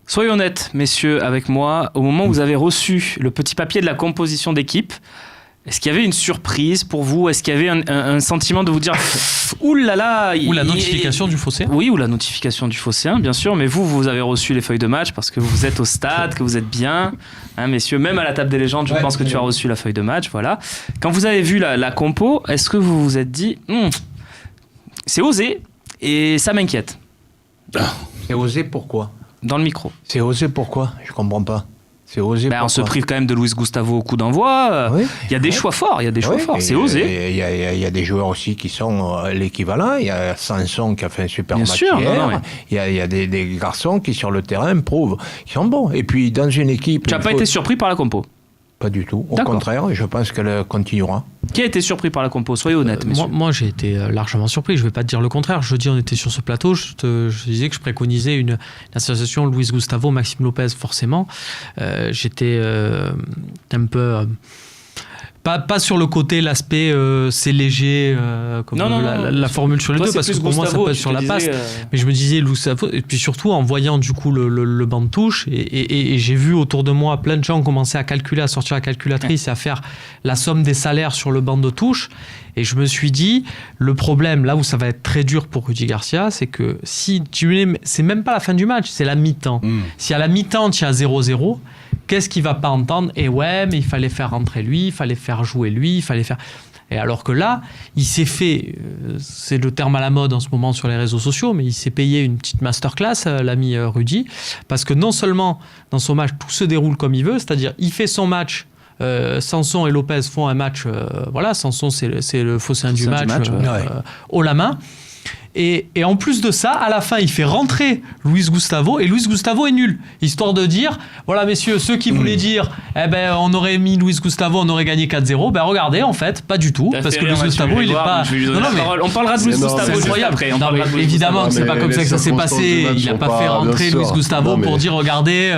Soyez honnêtes, messieurs, avec moi. Au moment où vous avez reçu le petit papier de la composition d'équipe, est-ce qu'il y avait une surprise pour vous ? Est-ce qu'il y avait un sentiment de vous dire « Ouh là là !» Ou la notification du Phocéen ? Oui, ou la notification du Phocéen, bien sûr. Mais vous avez reçu les feuilles de match parce que vous êtes au stade, que vous êtes bien. Hein, messieurs, même à la table des légendes, je pense que tu as reçu la feuille de match. Voilà. Quand vous avez vu la compo, est-ce que vous vous êtes dit c'est osé et ça m'inquiète » C'est osé pourquoi ? Dans le micro. C'est osé pourquoi ? Je comprends pas. C'est osé pourquoi ? On se prive quand même de Luis Gustavo au coup d'envoi. Oui. Il y a des choix forts, c'est osé. Il y a des joueurs aussi qui sont l'équivalent. Il y a Sanson qui a fait un super match sûr, hier. Il y a des garçons qui sur le terrain prouvent qu'ils sont bons. Et puis dans une équipe... Tu n'as pas été surpris par la compo ? Pas du tout. Au contraire, je pense qu'elle continuera. Qui a été surpris par la compo ? Soyez honnête, messieurs. Moi, j'ai été largement surpris. Je ne vais pas te dire le contraire. Jeudi, on était sur ce plateau. Je disais que je préconisais une association Luis Gustavo, Maxime Lopez, forcément. J'étais un peu... Pas sur le côté, l'aspect c'est léger, comme la formule sur les deux, parce que pour moi ça peut être sur la passe. Mais je me disais, Gustavo, et puis surtout en voyant du coup le banc de touche, et j'ai vu autour de moi plein de gens commencer à calculer, à sortir la calculatrice et à faire la somme des salaires sur le banc de touche. Et je me suis dit, le problème, là où ça va être très dur pour Rudy Garcia, c'est que si c'est même pas la fin du match, c'est la mi-temps. Si à la mi-temps, tu as 0-0, qu'est-ce qu'il va pas entendre ? Et ouais, mais il fallait faire rentrer lui, il fallait faire jouer lui, il fallait faire... Et alors que là, il s'est fait, c'est le terme à la mode en ce moment sur les réseaux sociaux, mais il s'est payé une petite masterclass, l'ami Rudy, parce que non seulement dans son match, tout se déroule comme il veut, c'est-à-dire il fait son match, Sanson et Lopez font un match, Sanson c'est le Phocéen du match, haut la main. Et en plus de ça, à la fin, il fait rentrer Luis Gustavo, et Luis Gustavo est nul. Histoire de dire, voilà messieurs, ceux qui voulaient dire, on aurait mis Luis Gustavo, on aurait gagné 4-0, regardez, en fait, pas du tout, parce que Luis Gustavo, il est pas... On parlera de Luis Gustavo, c'est incroyable. Évidemment que c'est pas comme ça que ça s'est passé. Il n'a pas fait rentrer Luis Gustavo pour dire, regardez,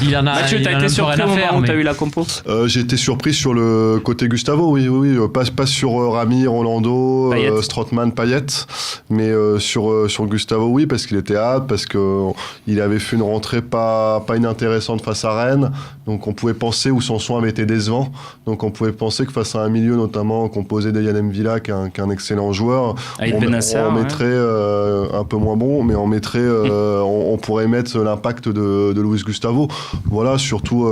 il en a... Mathieu, t'as été surpris au moment où t'as eu la compo ? J'ai été surpris sur le côté Gustavo, oui. Pas sur Rami, Rolando, Strootman, Payet, mais sur Gustavo, oui, parce qu'il était hâte, parce qu'il avait fait une rentrée pas inintéressante face à Rennes, donc on pouvait penser, où Sanson avait été décevant, donc on pouvait penser que face à un milieu notamment composé d'Yann Villa, qui est un excellent joueur, on mettrait un peu moins bon, mais on pourrait mettre l'impact de Luis Gustavo, voilà, surtout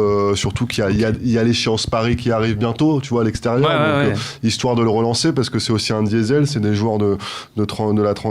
qu'il y a l'échéance Paris qui arrive bientôt, tu vois, à l'extérieur, histoire de le relancer, parce que c'est aussi un diesel, c'est des joueurs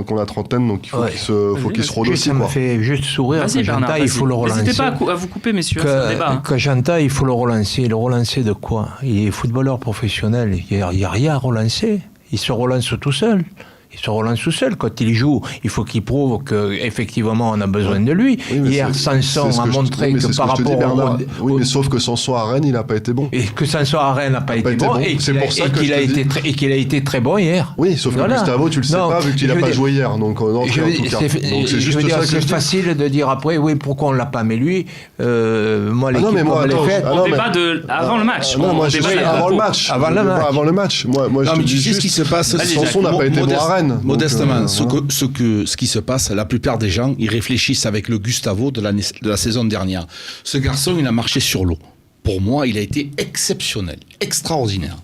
qu'on la trentaine, donc il faut qu'il se rôde aussi. Ça me fait juste sourire que Janta, il faut le relancer. N'hésitez pas à vous couper, messieurs, c'est un débat. Que Janta, il faut le relancer. Le relancer de quoi ? Il est footballeur professionnel, il n'y a rien à relancer. Il se relance tout seul. Il se relance tout seul. Quand il joue, il faut qu'il prouve qu'effectivement on a besoin de lui. Hier, Sanson a montré que par rapport mais sauf que Sanson à Rennes, il n'a pas été bon. Et que Sanson à Rennes n'a pas été bon. Et qu'il a été très bon hier. Oui, sauf que Gustavo, tu le sais pas, vu qu'il n'a pas joué hier. Donc c'est juste ça que c'est facile de dire après, oui, pourquoi on ne l'a pas. Mais lui, moi, l'équipe, on débat avant le match. Moi, je suis avant le match. Moi, je te dis juste ce qui se passe. Sanson n'a pas été bon à Rennes. Modestement, ce qui se passe, la plupart des gens, ils réfléchissent avec le Gustavo de la saison dernière. Ce garçon, il a marché sur l'eau. Pour moi, il a été exceptionnel, extraordinaire.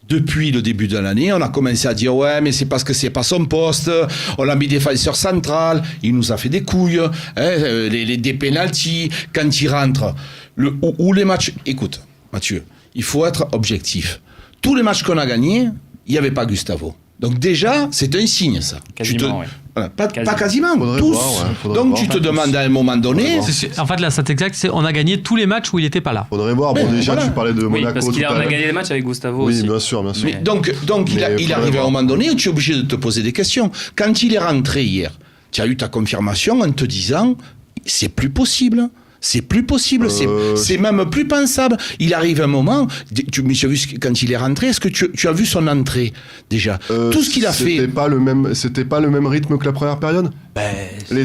Depuis le début de l'année, on a commencé à dire ouais, mais c'est parce que c'est pas son poste. On l'a mis défenseur central. Il nous a fait des couilles, des pénaltys. Quand il rentre, ou les matchs. Écoute, Mathieu, il faut être objectif. Tous les matchs qu'on a gagnés, il n'y avait pas Gustavo. Donc déjà, c'est un signe, ça. Quasiment, pas quasiment, tous. Donc tu te demandes à un moment donné... En fait, la stat exacte, c'est on a gagné tous les matchs où il n'était pas là. Faudrait voir. Déjà, tu parlais de Monaco. Parce qu'on a gagné les matchs avec Gustavo aussi. Oui, bien sûr. Mais donc il arrive à un moment donné où tu es obligé de te poser des questions. Quand il est rentré hier, tu as eu ta confirmation en te disant c'est plus possible. C'est plus possible, c'est même plus pensable. Il arrive un moment, tu as vu quand il est rentré, est-ce que tu as vu son entrée déjà ? Tout ce qu'il a fait... C'était pas le même rythme que la première période ?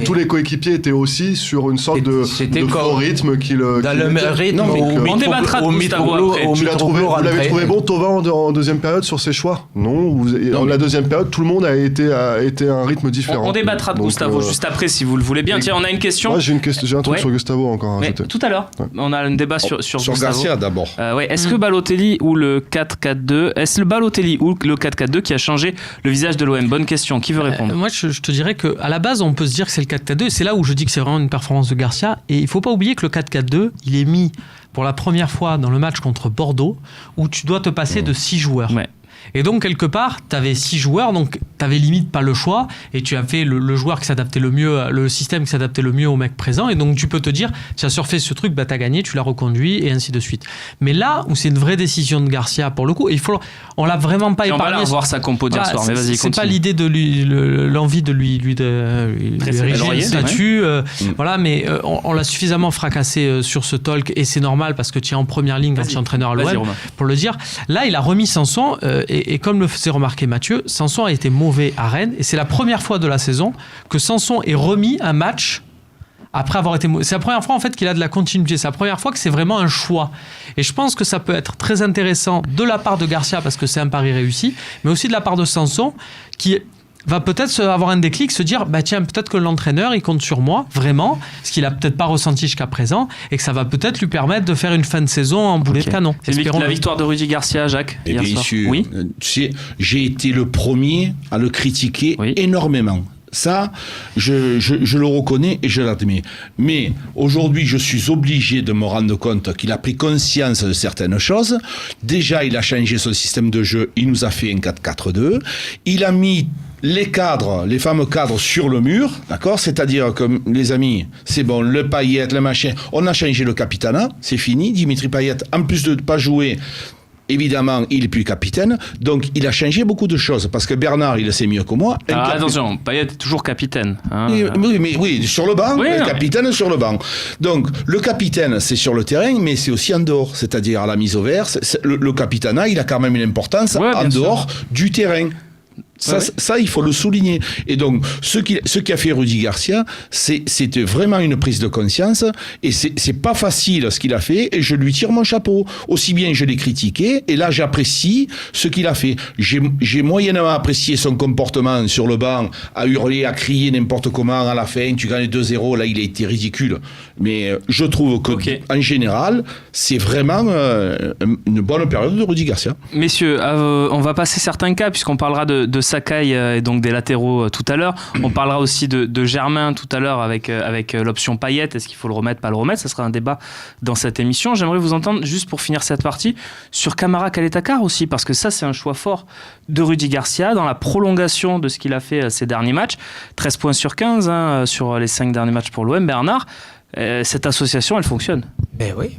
Tous les coéquipiers étaient aussi sur une sorte de faux rythme dans le même rythme. On débattra de Gustavo après. Vous l'avez trouvé bon, Thauvin, en deuxième période sur ses choix? Non, la deuxième période, tout le monde a été à un rythme différent. On débattra de Gustavo juste après si vous le voulez bien. Tiens, on a une question. Moi, j'ai un truc sur Gustavo encore. Tout à l'heure, on a un débat sur Gustavo. Garcia d'abord. Est-ce que Balotelli ou le 4-4-2, est-ce le Balotelli ou le 4-4-2 qui a changé le visage de l'OM? Bonne question. Qui veut répondre? Moi, je te dirais qu'à la base, on peut se dire que c'est le 4-4-2. Et c'est là où je dis que c'est vraiment une performance de Garcia. Et il ne faut pas oublier que le 4-4-2, il est mis pour la première fois dans le match contre Bordeaux, où tu dois te passer de 6 joueurs. Ouais. Et donc, quelque part, tu avais 6 joueurs, donc tu avais limite pas le choix, et tu as fait le joueur qui s'adaptait le mieux, le système qui s'adaptait le mieux au mec présent, et donc tu peux te dire, tu as surfé ce truc, tu as gagné, tu l'as reconduit, et ainsi de suite. Mais là où c'est une vraie décision de Garcia, pour le coup, on l'a vraiment pas épargné. On va voir sa compo d'hier soir, mais vas-y, continue. C'est pas l'idée de l'envie de lui ériger le statut, voilà, mais on l'a suffisamment fracassé sur ce talk, et c'est normal, parce que tu es en première ligne quand tu es entraîneur à l'OM, pour le dire. Là, il a remis Sanson, et comme le faisait remarquer Mathieu, Sanson a été mauvais à Rennes, et c'est la première fois de la saison que Sanson est remis un match après avoir été mauvais. C'est la première fois en fait qu'il a de la continuité, c'est la première fois que c'est vraiment un choix. Et je pense que ça peut être très intéressant de la part de Garcia parce que c'est un pari réussi, mais aussi de la part de Sanson qui va peut-être avoir un déclic, se dire tiens, peut-être que l'entraîneur il compte sur moi vraiment, ce qu'il a peut-être pas ressenti jusqu'à présent, et que ça va peut-être lui permettre de faire une fin de saison en boulet de canon. C'est la victoire de Rudy Garcia, Jacques, hier soir. Oui. Tu sais, j'ai été le premier à le critiquer énormément. Ça, je le reconnais et je l'admets. Mais aujourd'hui, je suis obligé de me rendre compte qu'il a pris conscience de certaines choses. Déjà, il a changé son système de jeu. Il nous a fait un 4-4-2. Il a mis les cadres, les fameux cadres sur le mur, d'accord? C'est-à-dire que, les amis, c'est bon, le Payet, le machin, on a changé le capitana, c'est fini. Dimitri Payet, en plus de ne pas jouer, évidemment, il n'est plus capitaine, donc il a changé beaucoup de choses, parce que Bernard, il le sait mieux que moi. Alors, attention, Payet est toujours capitaine. Hein. Oui, sur le banc, capitaine sur le banc. Donc, le capitaine, c'est sur le terrain, mais c'est aussi en dehors, c'est-à-dire à la mise au vert. Le capitanat, il a quand même une importance en dehors du terrain. Ça, il faut le souligner. Et donc, ce qu'a fait Rudy Garcia, c'était vraiment une prise de conscience. Et c'est pas facile ce qu'il a fait. Et je lui tire mon chapeau. Aussi bien je l'ai critiqué. Et là, j'apprécie ce qu'il a fait. J'ai moyennement apprécié son comportement sur le banc, à hurler, à crier n'importe comment à la fin. Tu gagnes 2-0. Là, il a été ridicule. Mais je trouve que, en général, c'est vraiment une bonne période de Rudy Garcia. Messieurs, on va passer certains cas, puisqu'on parlera de Sakai et donc des latéraux tout à l'heure. On parlera aussi de Germain tout à l'heure avec l'option Payet. Est-ce qu'il faut le remettre, pas le remettre? Ça sera un débat dans cette émission. J'aimerais vous entendre, juste pour finir cette partie, sur Camara Caleta-Car aussi, parce que ça, c'est un choix fort de Rudy Garcia dans la prolongation de ce qu'il a fait ces derniers matchs. 13 points sur 15 sur les 5 derniers matchs pour l'OM. Bernard, cette association, elle fonctionne.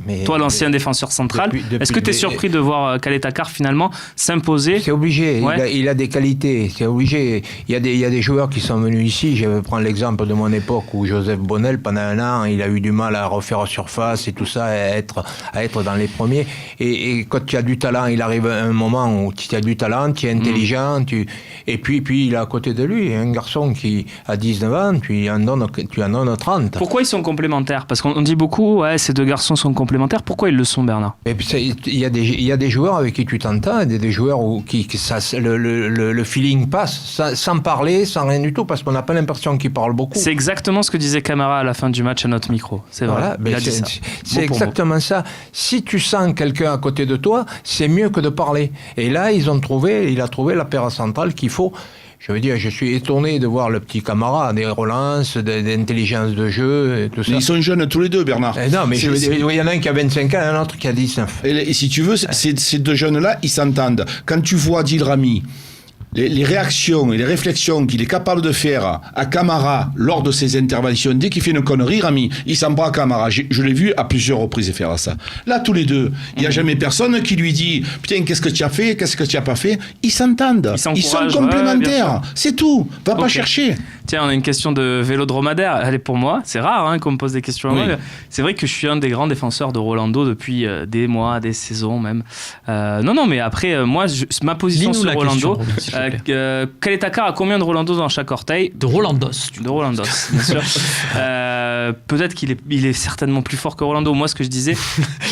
Mais toi, l'ancien défenseur central, est-ce que tu es surpris de voir Caleta-Car finalement s'imposer? C'est obligé, il a des qualités, c'est obligé. Il y a des joueurs qui sont venus ici, je vais prendre l'exemple de mon époque où Joseph Bonnel, pendant un an, il a eu du mal à refaire surface et tout ça, à être dans les premiers. Et quand tu as du talent, il arrive un moment où tu as du talent, tu es intelligent, et puis il a à côté de lui un garçon qui a 19 ans, tu en donnes 30. Pourquoi ils sont complémentaires? Parce qu'on dit beaucoup, ces deux garçons sont complémentaires. Pourquoi ils le sont, Bernard? Il y a des joueurs avec qui tu t'entends, des joueurs où le feeling passe sans parler, sans rien du tout, parce qu'on n'a pas l'impression qu'ils parlent beaucoup. C'est exactement ce que disait Camara à la fin du match à notre micro. C'est vrai. Voilà, c'est exactement ça. Si tu sens quelqu'un à côté de toi, c'est mieux que de parler. Et là, il a trouvé la paire centrale qu'il faut. Je veux dire, je suis étonné de voir le petit Camara, des relances, d'intelligence de jeu, et tout ça. Ils sont jeunes tous les deux, Bernard. Non, mais il y en a un qui a 25 ans et un autre qui a 19. Et si tu veux, ces deux jeunes-là, ils s'entendent. Quand tu vois Adil Rami, les réactions et les réflexions qu'il est capable de faire à Camara lors de ses interventions, dès qu'il fait une connerie, Rami, il s'en prend à Camara. Je l'ai vu à plusieurs reprises faire ça. Là, tous les deux, il n'y a jamais personne qui lui dit « Putain, qu'est-ce que tu as fait? Qu'est-ce que tu n'as pas fait ?» Ils s'entendent. Ils sont complémentaires. C'est tout. Va pas chercher. Tiens, on a une question de vélo dromadaire. Elle est pour moi. C'est rare qu'on me pose des questions à moi. C'est vrai que je suis un des grands défenseurs de Rolando depuis des mois, des saisons même. Non, mais après, moi, ma position sur Rolando... Caleta-Car a combien de Rolando dans chaque orteil? De Rolandos. De Rolandos, bien sûr. Peut-être qu'il est certainement plus fort que Rolando. Moi, ce que je disais,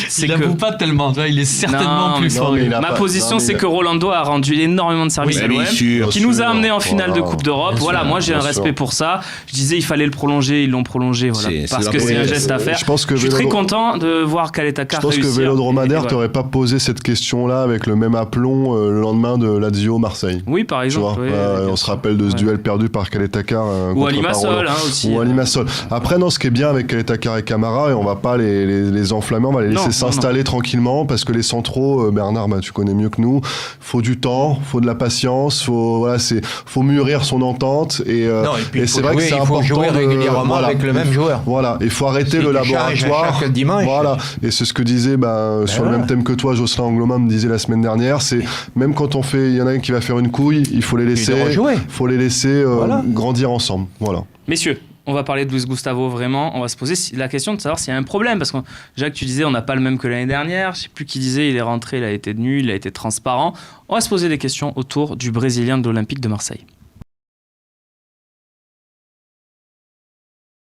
c'est il que... avoue pas tellement, tu vois, il est certainement plus fort. Ma position, c'est que Rolando a rendu énormément de services à l'OM, qui nous a amené en finale de Coupe d'Europe. Voilà, moi j'ai un respect pour ça. Je disais il fallait le prolonger, ils l'ont prolongé, voilà, parce que c'est un geste à faire. Je suis très content de voir Caleta-Car réussir. Je pense que Vélodromadaire t'aurait pas posé cette question-là avec le même aplomb le lendemain de Lazio Marseille. Oui, par exemple. On se rappelle de ce duel perdu par Caleta-Car ou à Limassol aussi. Ou à Limassol. Après, non, ce qui est bien avec Caleta-Car et Camara, et on va pas les enflammer, on va les laisser s'installer tranquillement, parce que les centraux, Bernard, tu connais mieux que nous, faut du temps, faut de la patience, faut mûrir son entente, et c'est vrai que c'est important. Il faut jouer régulièrement avec le même joueur. Voilà, il faut arrêter le laboratoire. Chaque dimanche. Voilà, et c'est ce que disait sur le même thème que toi, Jocelyn Angloma me disait la semaine dernière, c'est même quand il y en a un qui va faire une couille, il faut les laisser grandir ensemble. Voilà. Messieurs, on va parler de Luis Gustavo, vraiment. On va se poser la question de savoir s'il y a un problème. Parce que, Jacques, tu disais, on n'a pas le même que l'année dernière. Je ne sais plus qui disait, il est rentré, il a été nul, il a été transparent. On va se poser des questions autour du Brésilien de l'Olympique de Marseille.